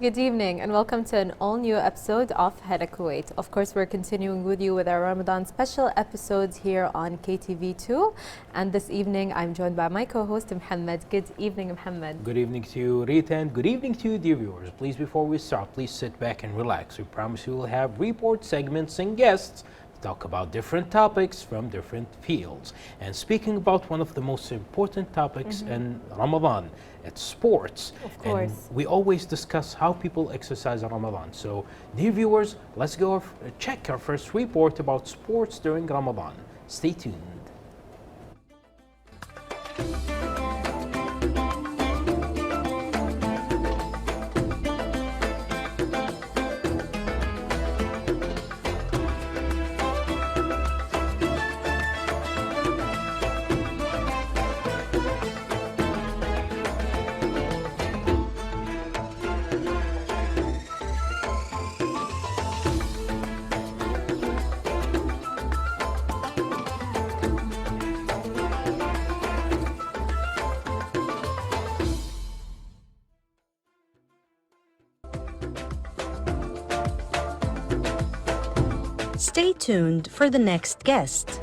Good evening and welcome to an all-new episode of Hala Kuwait. Of course, we're continuing with you with our Ramadan special episodes here on KTV-2. And this evening, I'm joined by my co-host, Mohammed. Good evening, Mohammed. Good evening to you, Rita, and good evening to you, dear viewers. Please, before we start, please sit back and relax. We promise we will have report segments and guests talk about different topics from different fields. And speaking about one of the most important topics in Ramadan, it's sports. Of course. And we always discuss how people exercise in Ramadan. So, dear viewers, let's go check our first report about sports during Ramadan. Stay tuned. Stay tuned for the next guest.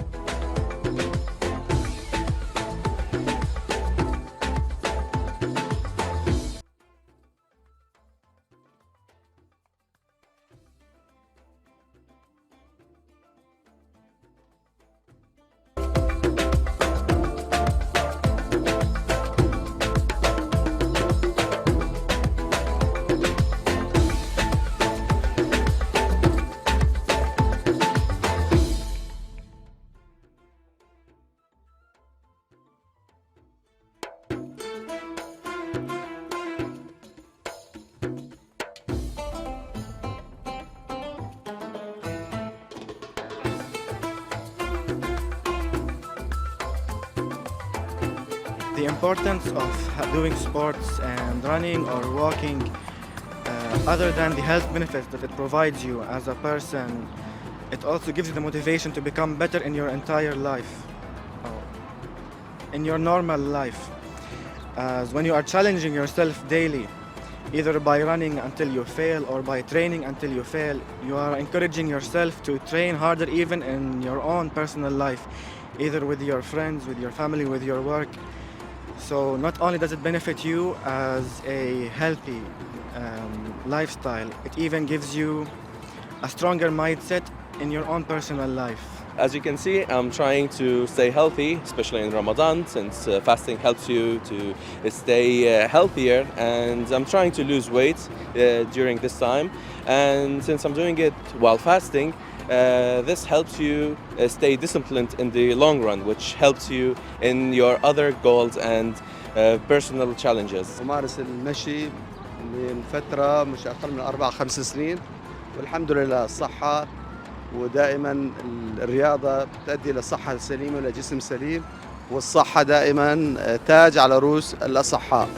The importance of doing sports and running or walking, other than the health benefits that it provides you as a person, it also gives you the motivation to become better in your entire life, in your normal life. As when you are challenging yourself daily, either by running until you fail or by training until you fail, you are encouraging yourself to train harder even in your own personal life, either with your friends, with your family, with your work. So not only does it benefit you as a healthy lifestyle, it even gives you a stronger mindset in your own personal life. As you can see, I'm trying to stay healthy, especially in Ramadan, since fasting helps you to stay healthier, and I'm trying to lose weight during this time. And since I'm doing it while fasting, this helps you stay disciplined in the long run, which helps you in your other goals and personal challenges. أمارس المشي من فترة مش أقل من 4-5 سنين، والحمد لله الصحة، ودائما الرياضة تؤدي إلى صحة سليمة وإلى جسم سليم، والصحة دائما تاج على رؤوس الأصحاء.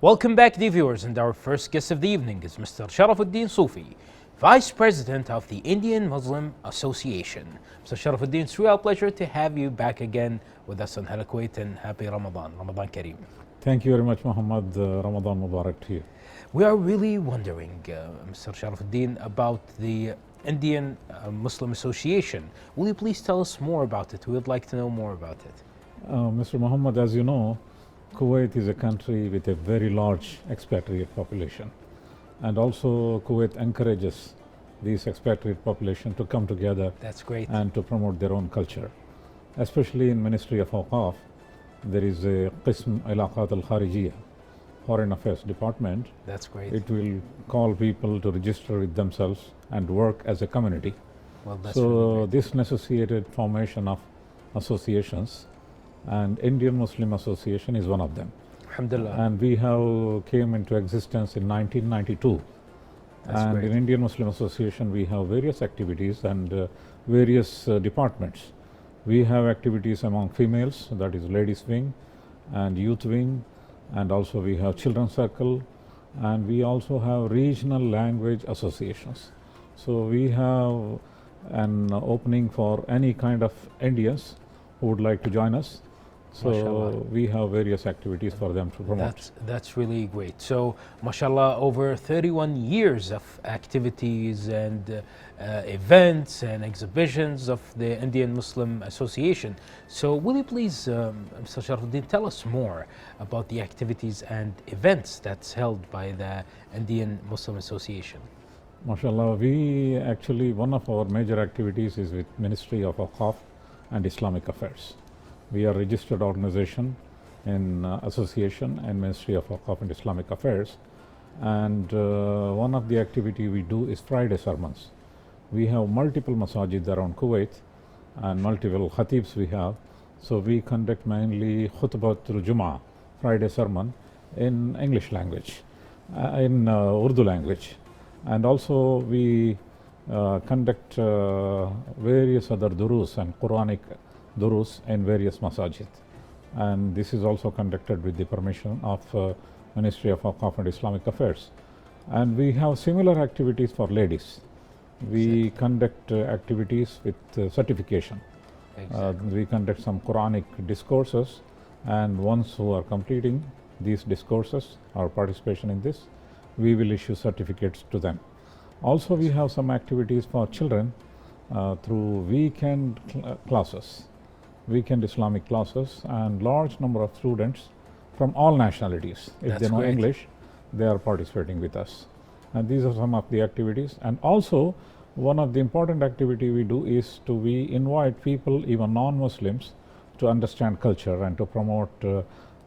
Welcome back, dear viewers, and our first guest of the evening is Mr. Sharafudin Sufi, Vice President of the Indian Muslim Association. Mr. Sharafudin, it's a real pleasure to have you back again with us on Hala Kuwait, and happy Ramadan, Ramadan Kareem. Thank you very much, Muhammad. Ramadan Mubarak to you. We are really wondering, Mr. Sharafudin, about the Indian Muslim Association. Will you please tell us more about it? We would like to know more about it. Mr. Muhammad, as you know, Kuwait is a country with a very large expatriate population, and also Kuwait encourages these expatriate population to come together. That's great. And to promote their own culture. Especially in Ministry of Awqaf, there is a Qism Ilaqat al-Kharijiyya, Foreign Affairs Department. That's great. It will call people to register with themselves and work as a community. Well, that's so really great. this necessitated formation of associations, and Indian Muslim Association is one of them. Alhamdulillah. And we have came into existence in 1992 and great. in Indian Muslim Association, we have various activities and various departments. We have activities among females, that is ladies wing and youth wing, and also we have children's circle, and we also have regional language associations. So we have an opening for any kind of Indians who would like to join us. So Mashallah. we have various activities for them to promote. That's really great. So, mashallah, over 31 years of activities and events and exhibitions of the Indian Muslim Association. So, will you please, Mr. Sharafudin, tell us more about the activities and events that's held by the Indian Muslim Association? MashaAllah, we actually, one of our major activities is with Ministry of Awqaf and Islamic Affairs. We are a registered organization in association and Ministry of Awqaf and Islamic Affairs, and one of the activity we do is Friday sermons. We have multiple masajid around Kuwait and multiple khatibs we have, so we conduct mainly khutbatul Jum'ah, Friday sermon, in English language, in Urdu language, and also we conduct various other durus and Quranic durus in various masajid, and this is also conducted with the permission of Ministry of Awqaf and Islamic Affairs. And we have similar activities for ladies. We conduct activities with certification. We conduct some Quranic discourses, and ones who are completing these discourses or participation in this, we will issue certificates to them. Also, we have some activities for children through weekend classes, weekend Islamic classes, and large number of students from all nationalities. If That's they know great. English, they are participating with us. And these are some of the activities. And also, one of the important activity we do is we invite people, even non-Muslims, to understand culture and to promote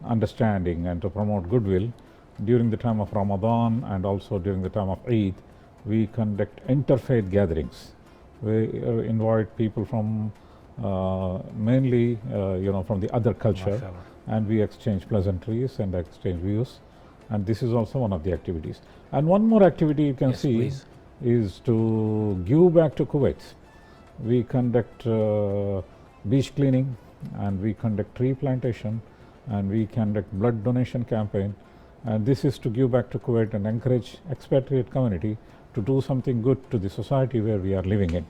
understanding and to promote goodwill. During the time of Ramadan and also during the time of Eid, we conduct interfaith gatherings. We invite people from mainly from the other culture, Mashallah. and we exchange pleasantries and exchange views, and this is also one of the activities. And one more activity you can Yes, see please. is to give back to Kuwait. We conduct beach cleaning, and we conduct tree plantation, and we conduct blood donation campaign, and this is to give back to Kuwait and encourage expatriate community to do something good to the society where we are living in.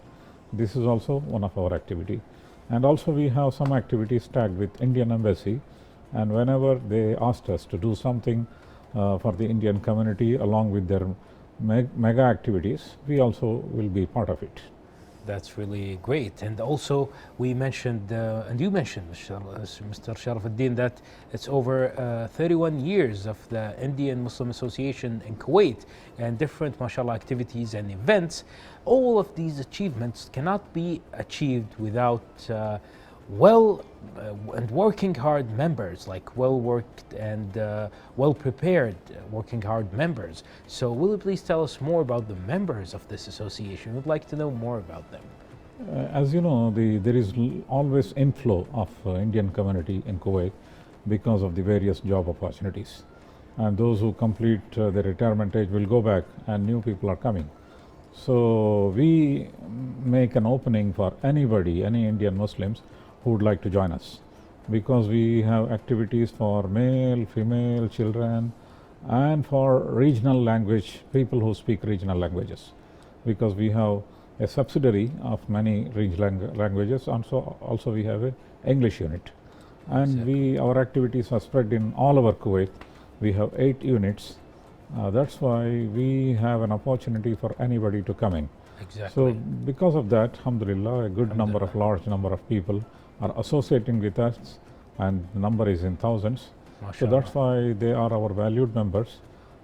This is also one of our activity. And also we have some activities tagged with Indian Embassy, and whenever they asked us to do something for the Indian community along with their mega activities, we also will be part of it. That's really great. And also we mentioned, and you mentioned, Mr. Sharafuddin, that it's over 31 years of the Indian Muslim Association in Kuwait and different, mashallah, activities and events. All of these achievements cannot be achieved without and working hard members, like well worked and well prepared working hard members. So will you please tell us more about the members of this association? We'd like to know more about them. As you know, there is always inflow of Indian community in Kuwait because of the various job opportunities, and those who complete their retirement age will go back and new people are coming. So we make an opening for anybody, any Indian Muslims who would like to join us, because we have activities for male, female, children, and for regional language, people who speak regional languages, because we have a subsidiary of many regional languages. Also we have an English unit, and our activities are spread in all over Kuwait. We have 8 units. That's why we have an opportunity for anybody to come in. Exactly. So because of that, alhamdulillah, a good number of large number of people are associating with us, and the number is in thousands. So Mashallah. that's why they are our valued members,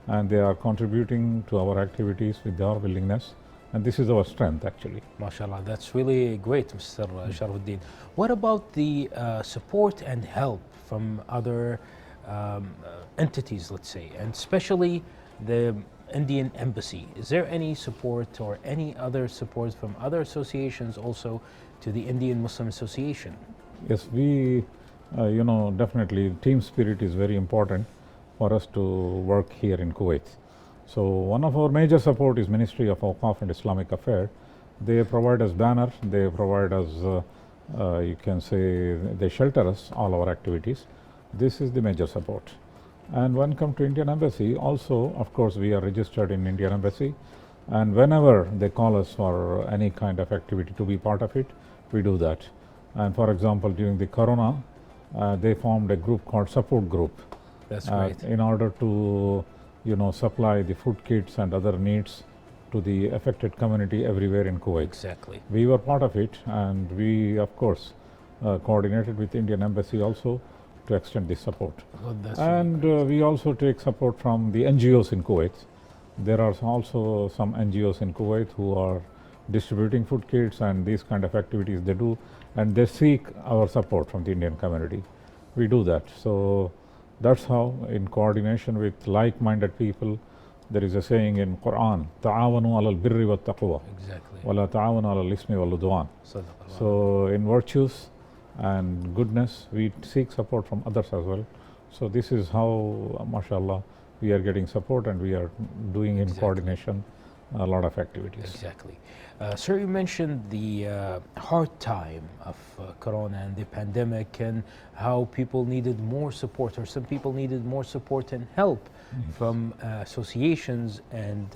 and they are contributing to our activities with their willingness, and this is our strength actually. MashaAllah, that's really great, Mr. Sharafuddin. What about the support and help from other entities, let's say, and especially the Indian Embassy? Is there any support or any other support from other associations also to the Indian Muslim Association? Yes, we, definitely team spirit is very important for us to work here in Kuwait. So one of our major support is Ministry of Awqaf and Islamic Affairs. They provide us banner, they provide us, you can say, they shelter us, all our activities. This is the major support. And when come to Indian Embassy, also, of course, we are registered in Indian Embassy. And whenever they call us for any kind of activity to be part of it, we do that. And for example, during the Corona, they formed a group called Support Group. That's right. In order to, supply the food kits and other needs to the affected community everywhere in Kuwait. Exactly. We were part of it, and we, of course, coordinated with Indian Embassy also to extend this support. Well, that's And really we also take support from the NGOs in Kuwait. There are also some NGOs in Kuwait who are distributing food kits and these kind of activities they do, and they seek our support from the Indian community. We do that. So that's how, in coordination with like-minded people, there is a saying in Quran, "Ta'awanu alal birri wa taqwa, exactly. wa la ta'awanu alal ismi wal udwan." Sadaqallah. So in virtues and goodness, we seek support from others as well. So this is how, mashallah, we are getting support, and we are doing in Exactly. coordination a lot of activities. Exactly. Sir, you mentioned the hard time of Corona and the pandemic, and how people needed more support, or some people needed more support and help from associations and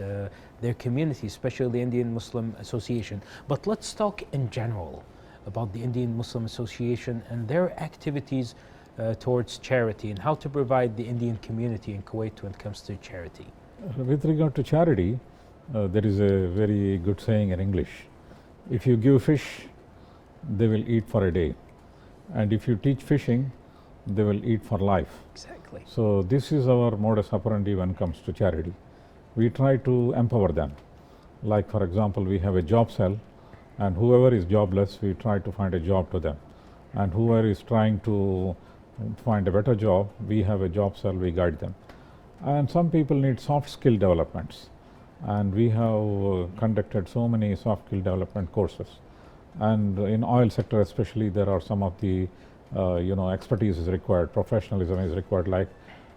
their community, especially the Indian Muslim Association. But let's talk in general about the Indian Muslim Association and their activities towards charity, and how to provide the Indian community in Kuwait when it comes to charity. With regard to charity, there is a very good saying in English: if you give fish, they will eat for a day, and if you teach fishing, they will eat for life. Exactly. So this is our modus operandi when it comes to charity. We try to empower them. Like, for example, we have a job cell, and whoever is jobless, we try to find a job to them. And whoever is trying to find a better job, we have a job cell, we guide them. And some people need soft skill developments, and we have conducted so many soft skill development courses. And in oil sector especially, there are some of the expertise is required, professionalism is required, like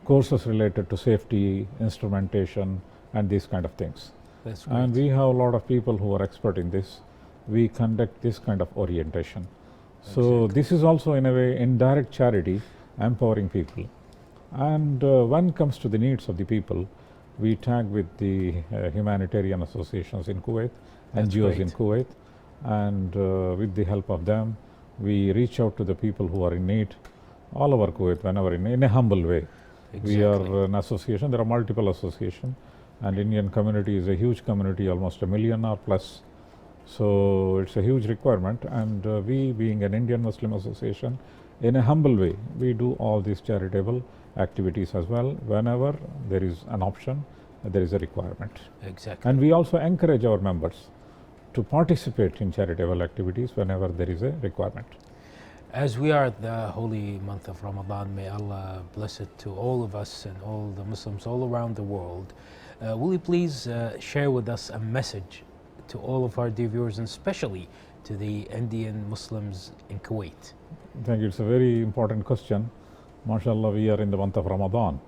courses related to safety, instrumentation, and these kind of things. That's great. And we have a lot of people who are expert in this. We conduct this kind of orientation. So this is also, in a way, indirect charity, empowering people. And when it comes to the needs of the people, we tag with the humanitarian associations in Kuwait, That's NGOs in great. Kuwait, and with the help of them, we reach out to the people who are in need all over Kuwait whenever in a humble way. Exactly. We are an association, there are multiple associations, and Indian community is a huge community, almost 1 million or plus. So it's a huge requirement, and we, being an Indian Muslim association, in a humble way, we do all these charitable activities as well whenever there is an option, there is a requirement. Exactly. And we also encourage our members to participate in charitable activities whenever there is a requirement. As we are the holy month of Ramadan, may Allah bless it to all of us and all the Muslims all around the world. Will you please share with us a message to all of our dear viewers, and especially to the Indian Muslims in Kuwait? Thank you. It's a very important question. MashaAllah, we are in the month of Ramadan.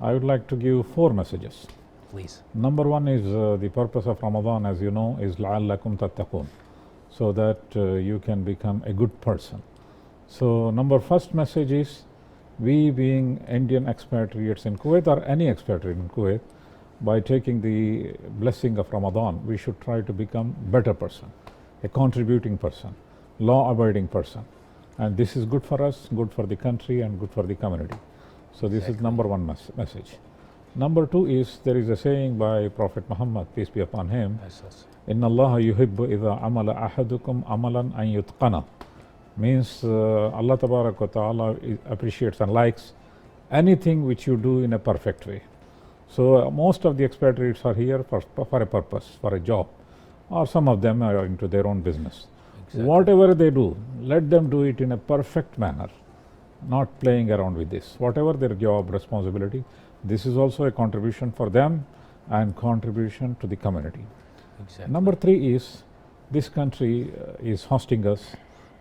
I would like to give 4 messages. Please. Number 1 is the purpose of Ramadan, as you know, is لَعَلَّكُمْ تَتَّقُونَ, so that you can become a good person. So first message is, we being Indian expatriates in Kuwait, or any expatriate in Kuwait, by taking the blessing of Ramadan, we should try to become better person, a contributing person, law-abiding person. And this is good for us, good for the country, and good for the community. So this is number 1 message. Number 2 is, there is a saying by Prophet Muhammad, peace be upon him, إِنَّ اللَّهَ يُحِبُّ إِذَا عَمَلَ أَحَدُكُمْ عَمَلًا أَن يُتْقَنَ. Means Allah Tabarak wa Ta'ala appreciates and likes anything which you do in a perfect way. So most of the expatriates are here for a purpose, for a job, or some of them are into their own business. Exactly. Whatever they do, let them do it in a perfect manner, not playing around with this. Whatever their job responsibility, this is also a contribution for them and contribution to the community. Exactly. Number 3 is, this country is hosting us,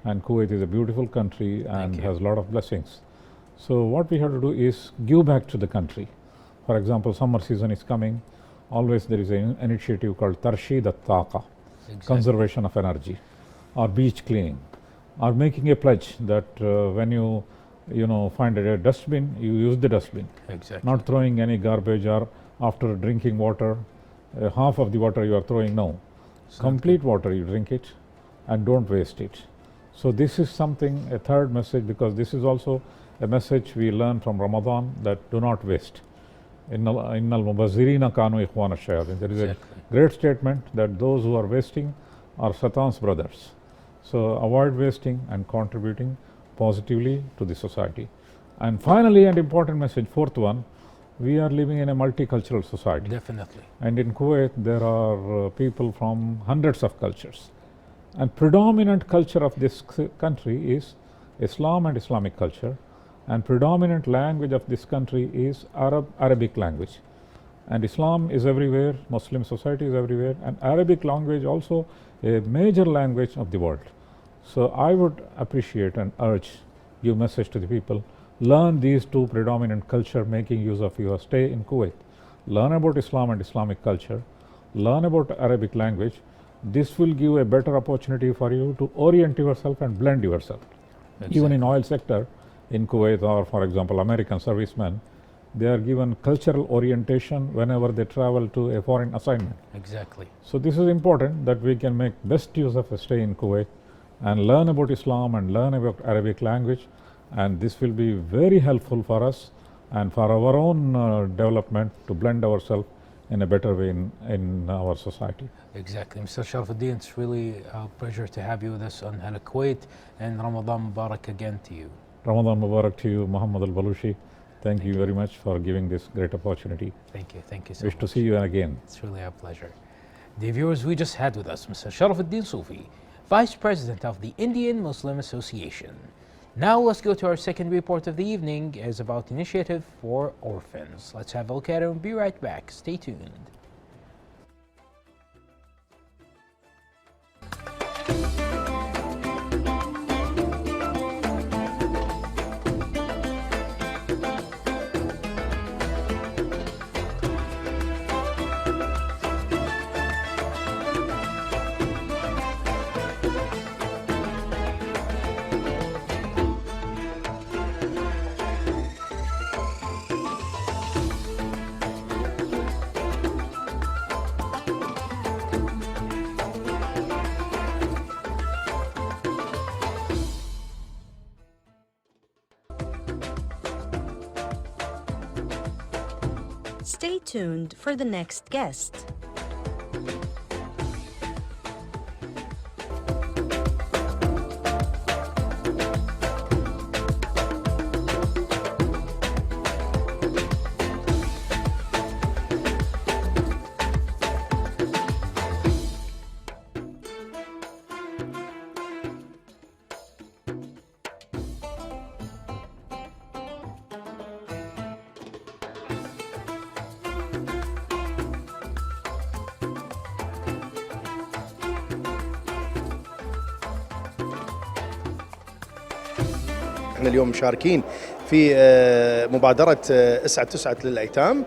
and Kuwait is a beautiful country and has a lot of blessings. So what we have to do is give back to the country. For example, summer season is coming, always there is an initiative called Tarshid al-Taqa, Exactly. conservation of energy, or beach cleaning, or making a pledge that when you find a dustbin, you use the dustbin, Exactly. not throwing any garbage, or after drinking water, half of the water you are throwing. No, complete water you drink it, and don't waste it. So this is something, a third message, because this is also a message we learn from Ramadan, that do not waste. Innal mubazzirina kanu ikhwana shayatin. There is Exactly. a great statement that those who are wasting are Satan's brothers. So avoid wasting and contributing positively to the society. And finally, an important message, fourth one, we are living in a multicultural society. Definitely. And in Kuwait, there are people from hundreds of cultures. And predominant culture of this country is Islam and Islamic culture. And predominant language of this country is Arabic language. And Islam is everywhere, Muslim society is everywhere, and Arabic language also a major language of the world. So I would appreciate and urge your message to the people, learn these two predominant culture, making use of your stay in Kuwait. Learn about Islam and Islamic culture, learn about Arabic language. This will give a better opportunity for you to orient yourself and blend yourself. Exactly. Even in oil sector in Kuwait, or for example American servicemen, they are given cultural orientation whenever they travel to a foreign assignment. Exactly. So this is important, that we can make best use of a stay in Kuwait and learn about Islam and learn about Arabic language, and this will be very helpful for us and for our own development to blend ourselves in a better way in our society. Exactly. Mr. Sharafudin, it's really a pleasure to have you with us on Hala Kuwait, and Ramadan Mubarak again to you. Ramadan Mubarak to you, Muhammad Al-Balushi. Thank you very much for giving this great opportunity. Thank you. Thank you so Wish much. to see you again. It's really a pleasure. Dear viewers, we just had with us Mr. Sharafudin Sufi, Vice President of the Indian Muslim Association. Now let's go to our second report of the evening, is about initiative for orphans. Let's have a look at it and be right back. Stay tuned. Stay tuned for the next guest. احنا اليوم مشاركين في مبادرة اسعد تسعد للأيتام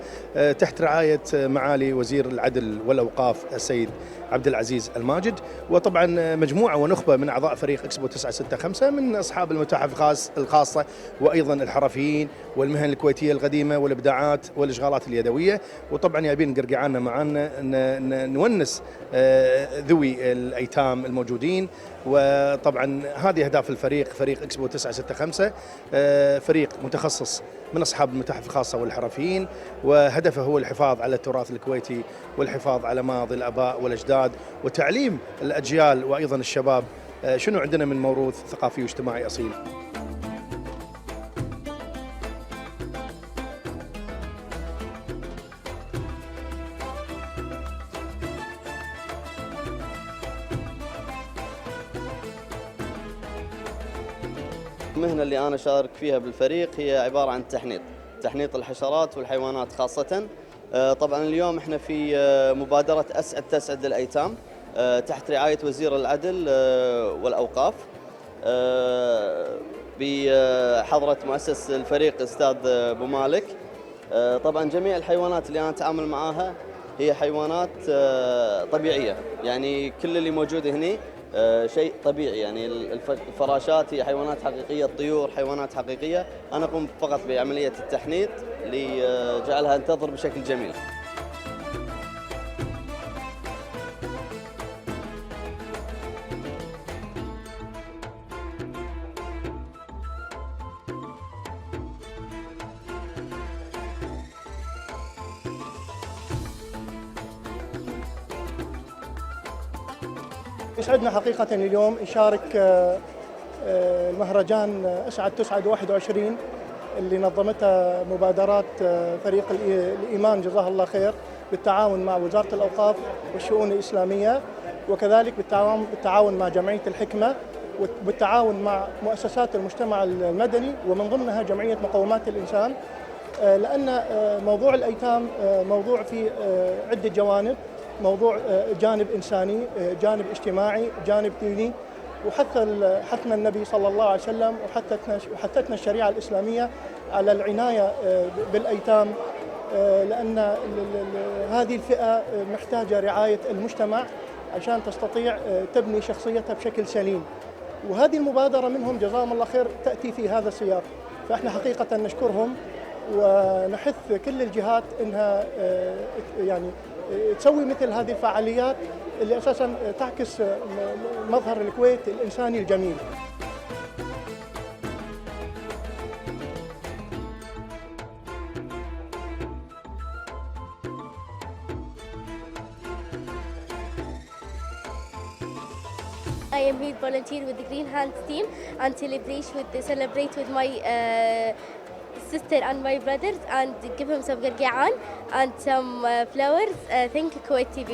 تحت رعاية معالي وزير العدل والأوقاف السيد عبد العزيز الماجد، وطبعا مجموعة ونخبة من أعضاء فريق إكسبو 965 من أصحاب المتاحف الخاصة وأيضا الحرفيين والمهن الكويتية القديمة والإبداعات والإشغالات اليدوية، وطبعا جايبين قرقعاننا معنا نونس ذوي الأيتام الموجودين. وطبعا هذه أهداف الفريق، فريق إكسبو 965 فريق متخصص من أصحاب المتاحف الخاصة والحرفيين، وهدفه هو الحفاظ على التراث الكويتي والحفاظ على ماضي الآباء والأجداد وتعليم الأجيال وأيضا الشباب شنو عندنا من موروث ثقافي واجتماعي أصيل. المهنة اللي أنا شارك فيها بالفريق هي عبارة عن تحنيط الحشرات والحيوانات خاصة. طبعا اليوم احنا في مبادرة اسعد تسعد للأيتام تحت رعاية وزير العدل والأوقاف بحضرة مؤسس الفريق أستاذ أبو مالك. طبعا جميع الحيوانات اللي أنا أتعامل معاها هي حيوانات طبيعية، يعني كل اللي موجود هنا شيء طبيعي، يعني الفراشات هي حيوانات حقيقية، الطيور حيوانات حقيقية. أنا قمت فقط بعملية التحنيط لجعلها تنتظر بشكل جميل. يسعدنا حقيقة اليوم نشارك مهرجان اسعد تسعد 21 اللي نظمتها مبادرات فريق الإيمان جزاه الله خير بالتعاون مع وزارة الأوقاف والشؤون الإسلامية، وكذلك بالتعاون مع جمعية الحكمة، وبالتعاون مع مؤسسات المجتمع المدني ومن ضمنها جمعية مقومات الإنسان. لأن موضوع الأيتام موضوع فيه عدة جوانب، موضوع جانب إنساني، جانب اجتماعي، جانب ديني، وحثنا النبي صلى الله عليه وسلم وحثتنا الشريعة الإسلامية على العناية بالأيتام، لأن هذه الفئة محتاجة رعاية المجتمع عشان تستطيع تبني شخصيتها بشكل سليم. وهذه المبادرة منهم جزاهم الله خير تأتي في هذا السياق، فإحنا حقيقة نشكرهم ونحث كل الجهات إنها يعني تسوي مثل هذه الفعاليات اللي أساساً تعكس مظهر الكويت الإنساني الجميل. I am here volunteer with the Green Hands team and celebrate with my sister and my brothers and give him some garga'an and some flowers. Thank you, Kuwait TV.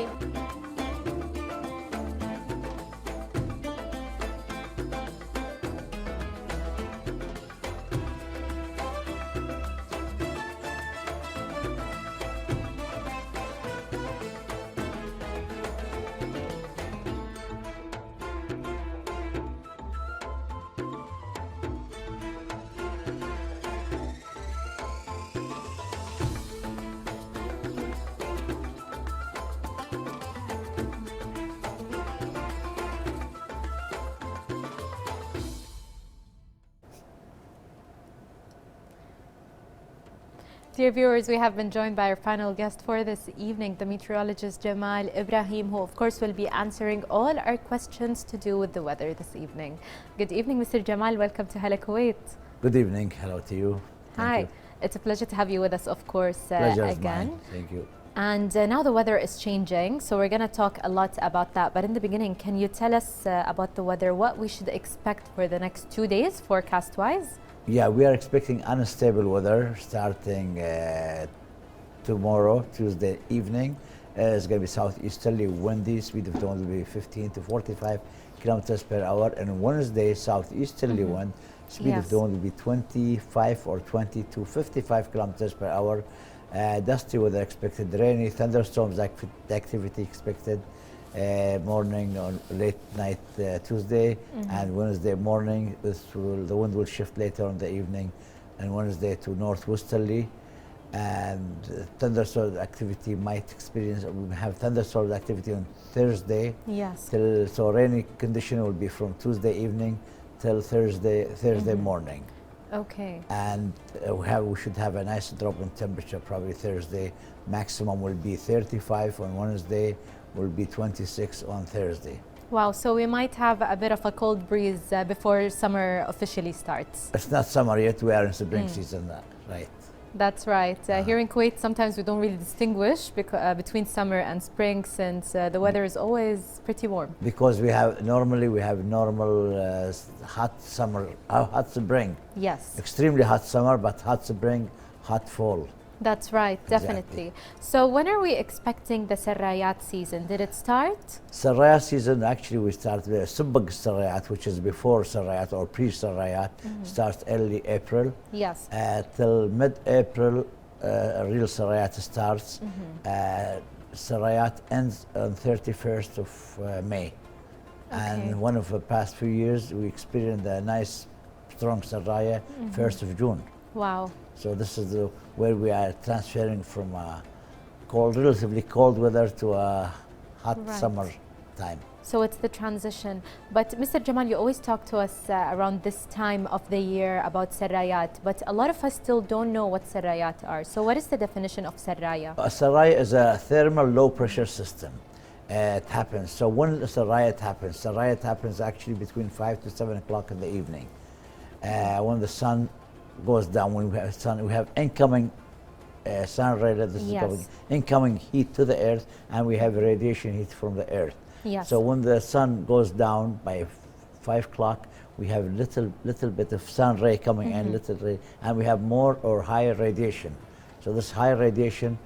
Dear viewers, we have been joined by our final guest for this evening, the meteorologist Jamal Ibrahim, who of course will be answering all our questions to do with the weather this evening. Good evening, Mr. Jamal. Welcome to Hala Kuwait. Good evening. Hello to you. Hi. It's a pleasure to have you with us, of course, Pleasure again. is mine. Thank you. And now the weather is changing, so we're going to talk a lot about that. But in the beginning, can you tell us about the weather, what we should expect for the next 2 days, forecast-wise? Yeah, we are expecting unstable weather starting tomorrow, Tuesday evening. It's going to be southeasterly windy, speed of the wind will be 15 to 45 kilometers per hour. And Wednesday, southeasterly wind, speed of the wind will be 25 or 20 to 55 kilometers per hour. Dusty weather expected, rainy, thunderstorms activity expected. Morning or late night Tuesday and Wednesday morning. The wind will shift later on the evening, and Wednesday to northwesterly, and thunderstorm activity might experience. We have thunderstorm activity on Thursday. Yes. So rainy condition will be from Tuesday evening till Thursday morning. Okay. And we should have a nice drop in temperature probably Thursday. Maximum will be 35 on Wednesday. Will be 26 on Thursday. Wow, so we might have a bit of a cold breeze before summer officially starts. It's not summer yet, we are in spring season, right? That's right. Here in Kuwait, sometimes we don't really distinguish between summer and spring, since the weather is always pretty warm. Because we have normal hot summer, hot spring. Yes. Extremely hot summer, but hot spring, hot fall. That's right, definitely. So when are we expecting the Sarayat season? Did it start? Sarayat season, actually we start with Subbag Sarayat, which is before Sarayat or pre-Sarayat, starts early April. Yes. Till mid-April, real Sarayat starts. Sarayat ends on 31st of May. Okay. And one of the past few years, we experienced a nice, strong Saraya, 1st of June. Wow. So this is where we are transferring from cold, relatively cold weather to a hot Right. summer time. So it's the transition. But Mr. Jamal, you always talk to us around this time of the year about sarayat, but a lot of us still don't know what sarayat are. So what is the definition of saraya? A saraya is a thermal low pressure system. It happens. So when the sarayat happens actually between 5 to 7 o'clock in the evening. When the sun goes down, when we have sun, we have incoming sun ray, this is Yes. called incoming heat to the earth, and we have radiation heat from the earth. Yes. So when the sun goes down by 5 o'clock, we have little bit of sun ray coming in, little ray, and we have more or higher radiation. So this high radiation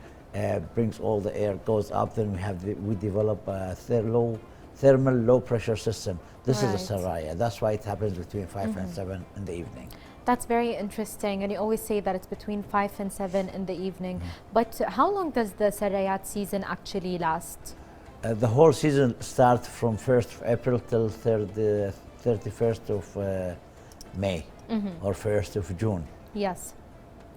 brings all the air, goes up. Then we develop a thermal low pressure system. This is a saraya. That's why it happens between 5 and 7 in the evening. That's very interesting, and you always say that it's between 5 and 7 in the evening. But how long does the sarayat season actually last? The whole season starts from 1st of April till 31st of May or 1st of June. Yes,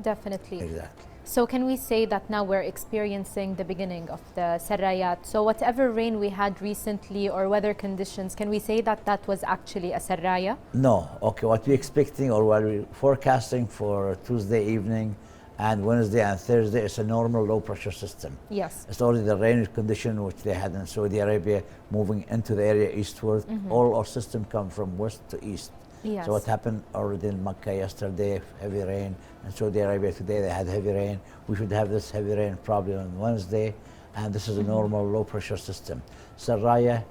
definitely. Exactly. So can we say that now we're experiencing the beginning of the sarayat? So whatever rain we had recently or weather conditions, can we say that that was actually a saraya? No. Okay, what we're expecting or what we're forecasting for Tuesday evening and Wednesday and Thursday is a normal low pressure system. Yes. It's already the rain condition which they had in Saudi Arabia moving into the area eastward. All our system come from west to east. Yes. So what happened already in Mecca yesterday, heavy rain. In Saudi Arabia today they had heavy rain. We should have this heavy rain probably on Wednesday, and this is a normal low pressure system. Saraya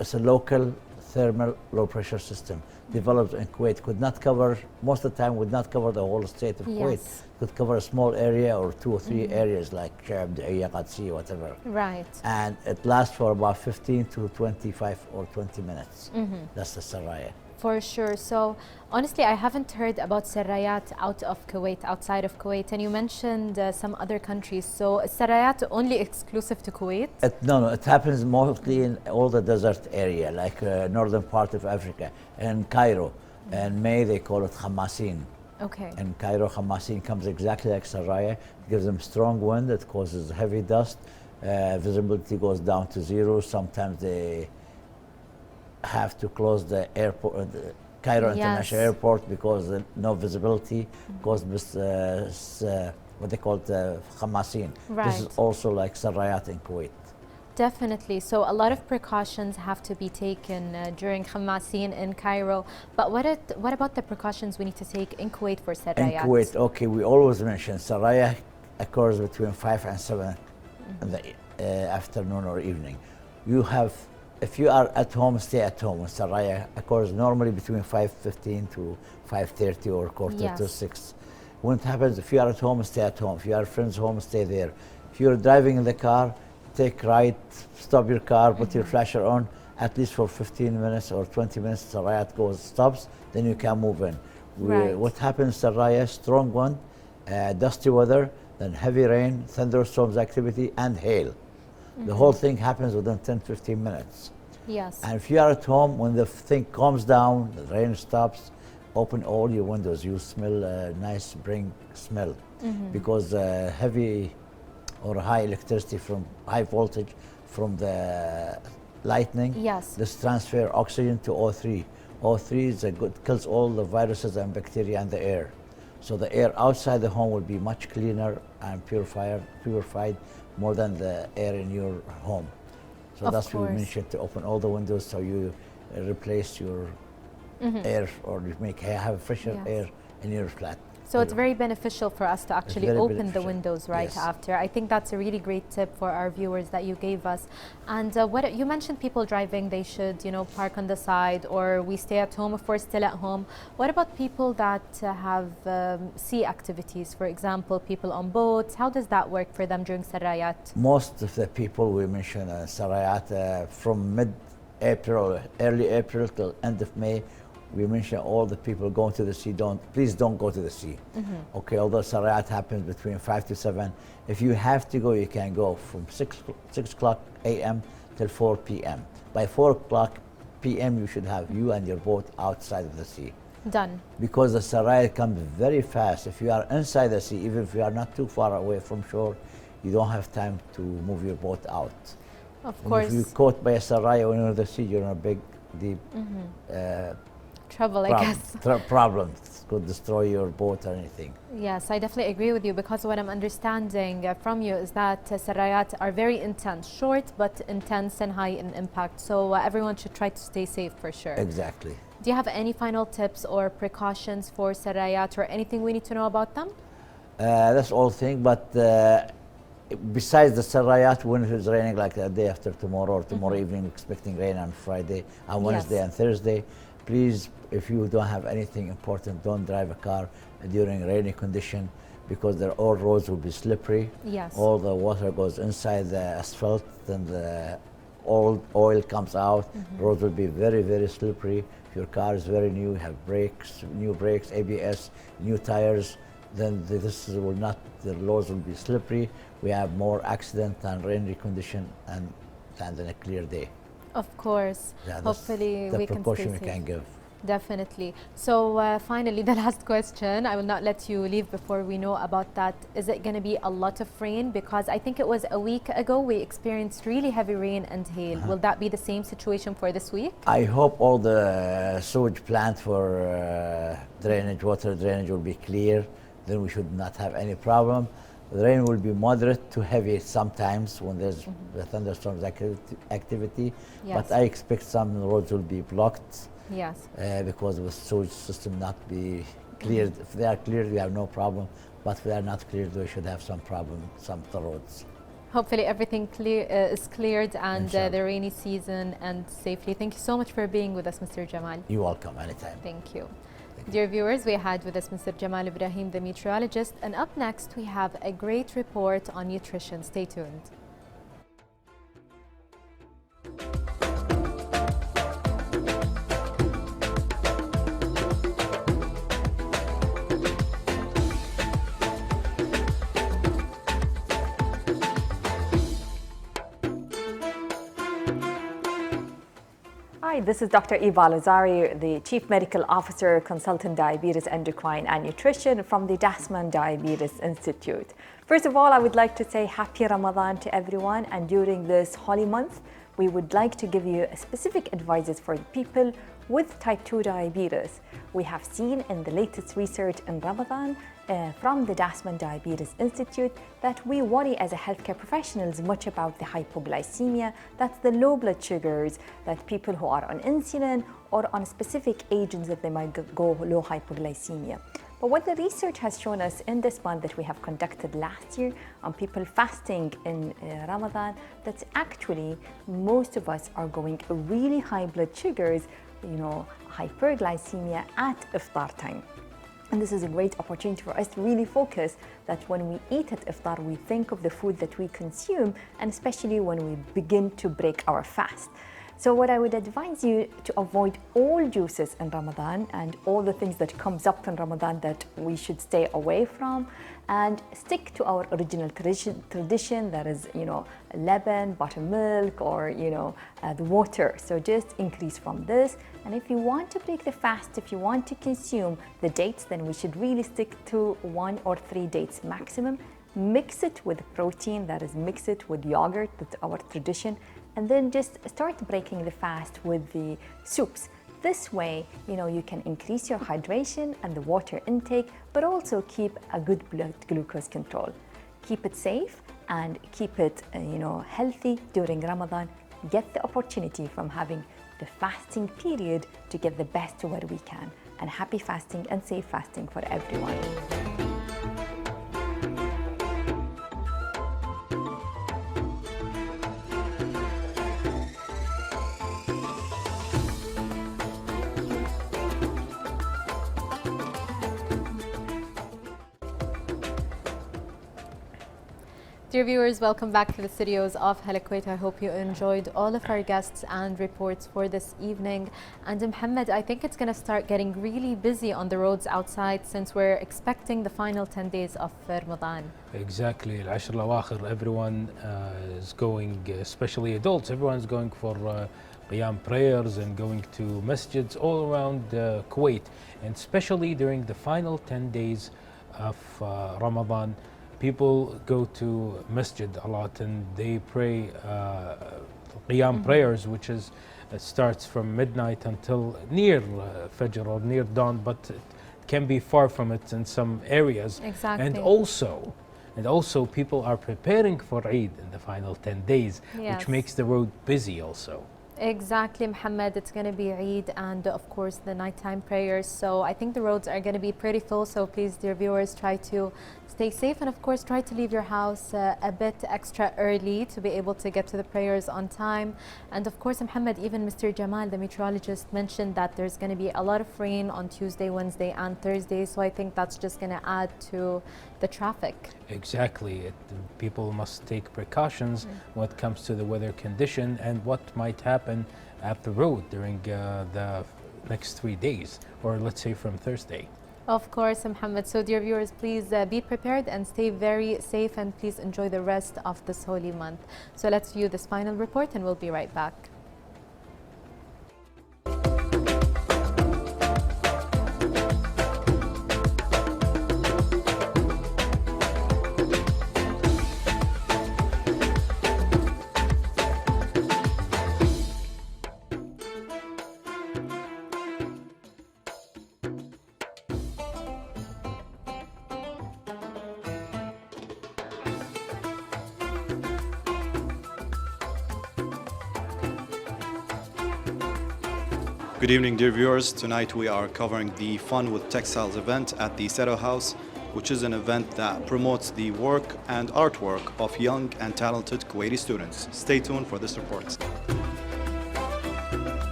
is a local thermal low pressure system developed in Kuwait. Could not cover, most of the time would not cover the whole state of Kuwait. Could cover a small area or 2 or 3 areas like Shab, Da'iyya, Qadsi, whatever. Right. And it lasts for about 15 to 25 or 20 minutes. That's the Saraya. For sure. So honestly, I haven't heard about sarayat out of Kuwait, outside of Kuwait. And you mentioned some other countries. So is sarayat only exclusive to Kuwait? No, it happens mostly in all the desert area, like northern part of Africa. In Cairo, in May they call it Khammasin. Okay. In Cairo, Khammasin comes exactly like Saraya. It gives them strong wind. It causes heavy dust. Visibility goes down to 0. Sometimes they have to close the airport, the Cairo International Airport, because no visibility, caused what they call Khammasin. Right. This is also like Sarayat in Kuwait. Definitely. So a lot of precautions have to be taken during Khammasin in Cairo. But what about the precautions we need to take in Kuwait for sarayat? In Kuwait, okay, we always mention Saraya occurs between 5 and 7 in the afternoon or evening. If you are at home, stay at home. Saraya occurs normally between 5:15 to 5:30 or quarter to 6. When it happens, if you are at home, stay at home. If you are friends' home, stay there. If you're driving in the car, take right, stop your car, put your flasher on, at least for 15 minutes or 20 minutes. Saraya stops, then you can move in. What happens, Saraya, strong wind, dusty weather, then heavy rain, thunderstorms activity, and hail. The whole thing happens within 10-15 minutes. Yes. And if you are at home, when the thing calms down, the rain stops, open all your windows. You smell a nice spring smell, because heavy or high electricity from high voltage from the lightning. Yes. This transfer oxygen to O3. O3 is kills all the viruses and bacteria in the air. So the air outside the home will be much cleaner and purified more than the air in your home. So that's why we mentioned to open all the windows, so you replace your air, or you have fresher air in your flat. So it's very beneficial for us to actually open the windows after. I think that's a really great tip for our viewers that you gave us. And what you mentioned, people driving, they should, park on the side, or we stay at home if we're still at home. What about people that have sea activities, for example, people on boats? How does that work for them during Sarayat? Most of the people we mentioned Sarayat from mid-April, early April till end of May, we mentioned all the people going to the sea, please don't go to the sea. Okay, although Sarayat happens between 5 to 7, if you have to go, you can go from 6 o'clock a.m. till 4 p.m. By 4 o'clock p.m. you should have you and your boat outside of the sea. Done. Because the Sarayat comes very fast. If you are inside the sea, even if you are not too far away from shore, you don't have time to move your boat out. Of And course. if you're caught by a saraya or in the sea, you're in a big, deep Trouble, I guess. problem. It could destroy your boat or anything. Yes, I definitely agree with you, because what I'm understanding from you is that sarayat are very intense, short but intense and high in impact. So everyone should try to stay safe for sure. Exactly. Do you have any final tips or precautions for sarayat, or anything we need to know about them? That's all thing, but besides the sarayat, when it is raining like the day after tomorrow or tomorrow evening, expecting rain on Friday and Wednesday and Thursday, please, if you don't have anything important, don't drive a car during rainy condition, because all roads will be slippery. Yes. All the water goes inside the asphalt, and the oil comes out. Roads will be very, very slippery. If your car is very new, have brakes, new brakes, ABS, new tires, then this will not, the roads will be slippery. We have more accident and rainy condition than a clear day. Of course. Yeah, hopefully the we can stay precaution we safe. can give. Definitely. So finally, the last question. I will not let you leave before we know about that. Is it going to be a lot of rain? Because I think it was a week ago we experienced really heavy rain and hail. Will that be the same situation for this week? I hope all the sewage plant for drainage, water drainage will be clear. Then we should not have any problem. The rain will be moderate to heavy sometimes when there's the thunderstorms activity. Yes. But I expect some roads will be blocked. Yes. Because of the sewage system not be cleared. If they are cleared, we have no problem. But if they are not cleared, we should have some problem, some of the roads. Hopefully everything is cleared and Inshallah. the rainy season ends safely. Thank you so much for being with us, Mr. Jamal. You're welcome, anytime. Thank you. Dear viewers, we had with us Mr. Jamal Ibrahim, the meteorologist. And up next, we have a great report on nutrition. Stay tuned. Hi, this is Dr. Eva Lazari, the Chief Medical Officer, Consultant Diabetes, Endocrine and Nutrition from the Dasman Diabetes Institute. First of all, I would like to say Happy Ramadan to everyone, and during this holy month, we would like to give you specific advices for people with type 2 diabetes. We have seen in the latest research in Ramadan from the Dasman Diabetes Institute that we worry as a healthcare professionals much about the hypoglycemia, that's the low blood sugars, that people who are on insulin or on specific agents that they might go low hypoglycemia. But what the research has shown us in this month that we have conducted last year on people fasting in Ramadan, that actually most of us are going really high blood sugars, hyperglycemia at iftar time. And this is a great opportunity for us to really focus that when we eat at iftar, we think of the food that we consume, and especially when we begin to break our fast. So what I would advise you to avoid all juices in Ramadan and all the things that comes up in Ramadan that we should stay away from, and stick to our original tradition, that is, lebanon, buttermilk, or the water. So just increase from this. And if you want to break the fast, if you want to consume the dates, then we should really stick to 1 or 3 dates maximum. Mix it with protein, that is, mix it with yogurt, that's our tradition, and then just start breaking the fast with the soups. This way, you can increase your hydration and the water intake, but also keep a good blood glucose control. Keep it safe and keep it, healthy during Ramadan. Get the opportunity from having the fasting period to get the best to where we can. And happy fasting and safe fasting for everyone. Dear viewers, welcome back to the studios of Hala Kuwait. I hope you enjoyed all of our guests and reports for this evening. And Mohammed, I think it's going to start getting really busy on the roads outside since we're expecting the final 10 days of Ramadan. Exactly. Al-Ashr al-Awakhir, everyone is going, especially adults, everyone's going for Qiyam prayers and going to masjids all around Kuwait. And especially during the final 10 days of Ramadan, people go to masjid a lot and they pray qiyam prayers, which is starts from midnight until near Fajr or near dawn, but it can be far from it in some areas. Exactly. And also people are preparing for Eid in the final 10 days, Yes. which makes the road busy also. Exactly, Muhammad. It's going to be Eid and, of course, the nighttime prayers. So I think the roads are going to be pretty full. So please, dear viewers, try to stay safe. And, of course, try to leave your house a bit extra early to be able to get to the prayers on time. And, of course, Muhammad, even Mr. Jamal, the meteorologist, mentioned that there's going to be a lot of rain on Tuesday, Wednesday, and Thursday. So I think that's just going to add to the traffic. Exactly. People must take precautions when it comes to the weather condition and what might happen at the road during the next 3 days, or let's say from Thursday. Of course, Muhammad. So, dear viewers, please be prepared and stay very safe, and please enjoy the rest of this holy month. So let's view this final report and we'll be right back. Good evening, dear viewers. Tonight we are covering the Fun with Textiles event at the Seto House, which is an event that promotes the work and artwork of young and talented Kuwaiti students. Stay tuned for this report.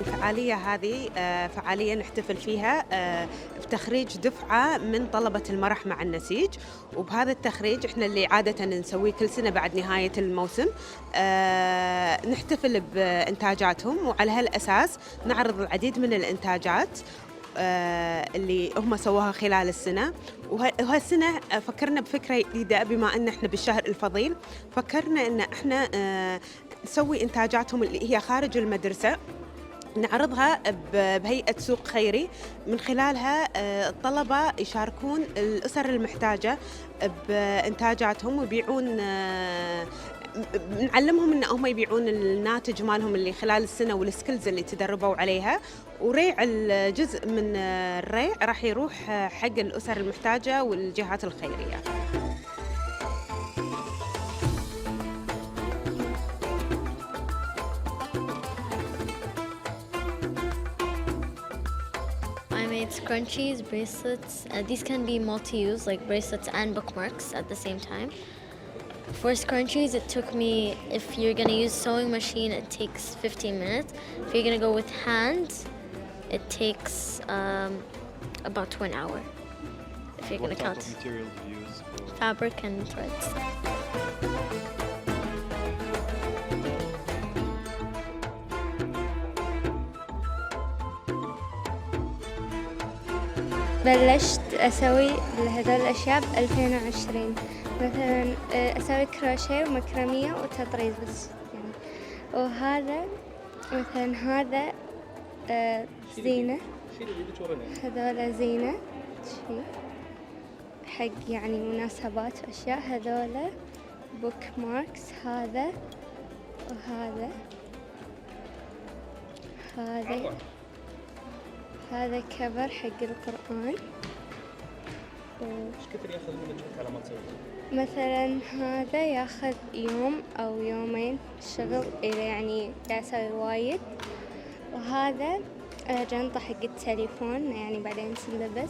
الفعالية هذه فعالية نحتفل فيها بتخريج دفعة من طلبة المرح مع النسيج، وبهذا التخريج احنا اللي عادة نسويه كل سنة بعد نهاية الموسم نحتفل بإنتاجاتهم، وعلى هالأساس نعرض العديد من الإنتاجات اللي هم سووها خلال السنة. وهالسنة فكرنا بفكرة جديدة، بما أن احنا بالشهر الفضيل فكرنا أن احنا نسوي إنتاجاتهم اللي هي خارج المدرسة، نعرضها بهيئة سوق خيري، من خلالها الطلبة يشاركون الأسر المحتاجة بإنتاجاتهم ويبيعون، نعلمهم ان هم يبيعون الناتج مالهم اللي خلال السنة والسكيلز اللي تدربوا عليها، وريع الجزء من الريع راح يروح حق الأسر المحتاجة والجهات الخيرية. Scrunchies, bracelets. These can be multi-use, like bracelets and bookmarks at the same time. For scrunchies, it took me, if you're going to use sewing machine, it takes 15 minutes. If you're going to go with hand, it takes about 1 hour. If you're going to count. What type of material do you use? Fabric and threads. بلشت أسوي هذول الأشياء ب2020، مثلا أسوي كروشيه ومكرمية وتطريز بس يعني. وهذا مثلا هذا زينة، هذول زينة شي حق يعني مناسبات وأشياء. هذول بوك ماركس، هذا وهذا، هذا كفر حق القرآن. ايش كثر ياخذ منك على ما تسوي؟ مثلا هذا ياخذ يوم أو يومين شغل إذا يعني قاعد أسوي وايد. وهذا جنطة حق التليفون يعني بعدين تلبس.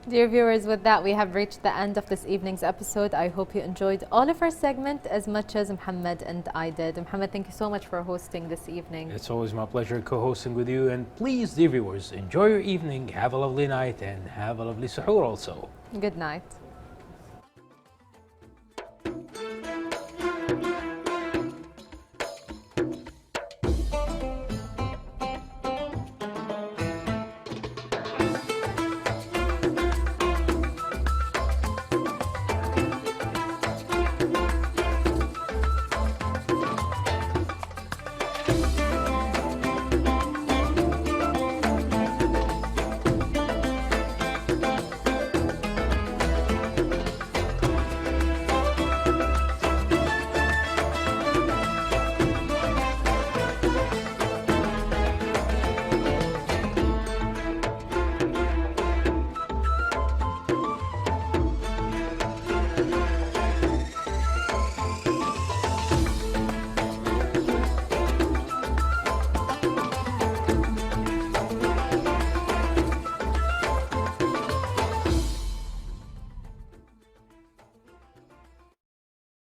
Dear viewers, with that, we have reached the end of this evening's episode. I hope you enjoyed all of our segment as much as Muhammad and I did. Muhammad, thank you so much for hosting this evening. It's always my pleasure co-hosting with you. And please, dear viewers, enjoy your evening, have a lovely night, and have a lovely suhoor also. Good night.